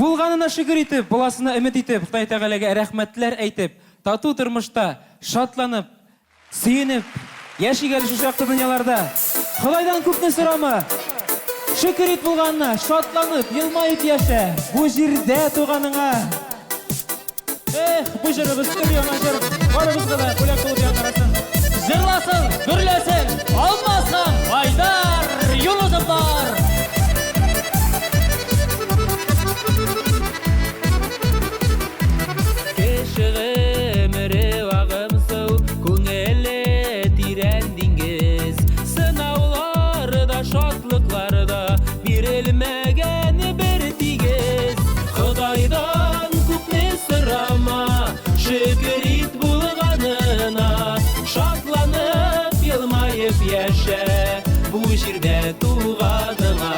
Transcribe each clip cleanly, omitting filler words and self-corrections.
Булганына шүкір итеп, буласына үміт итеп, Құдай Тәғаләгә рәхмәтләр әйтеп, тату тормышта шатланып, сөенеп, яшигән шу шақты дөньяларда Құдайдан күпне сорама. Шүкір ит булганына, шатланып, елмайып яшә. Бу җирдә туганыңа. Бу җырыбыз кем яңа җыр. Барыбызга да бүләк булып яңгырасын. Жырласын, гөрләсен, алмасын, Айдар Юнусовлар. Шатлыкларда бирелмәгән бер тигез. Құдайдан күпне сорама, шөкер ит булганына. Шатланып, елмайып яшә, бу җирдә туганыңа.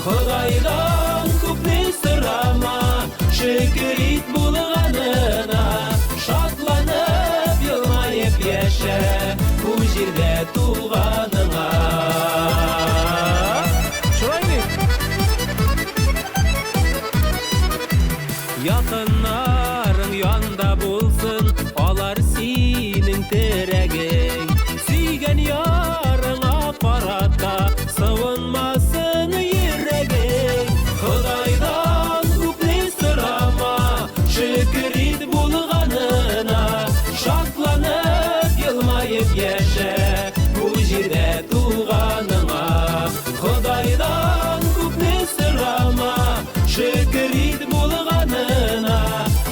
Құдайдан күпне сорама, шөкер ит булганына. Шатланып, елмайып яшә, бу җирдә туганыңа. Якыннарың янда булсын, алар синең терәгең. Сөйгән ярыңа карата, савынмасын йөрәгең. Құдайдан күпне сорама, шөкер ит булганына. Шатланып, елмайып яшә, бу җирдә туганыңа. Құдайдан күпне сорама, шөкер ит булганына.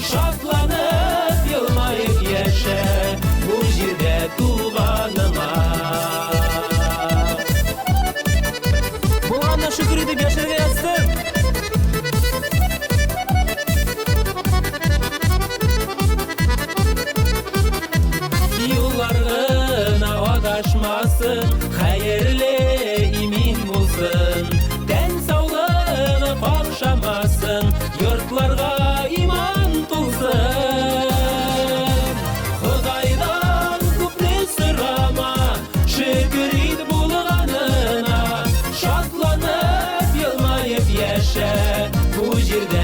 Шатланып, елмайып яшә, бу җирдә туганыңа. Булганына шөкер итеп яшәргә язсын. Юлларына адашмасын, хәерле имин булсын. Тән саулыгы какшамасын, йортларга иман тулсын. Құдайдан күпне сорама, шөкер ит булганына. Шатланып, елмайып яшә, бу җирдә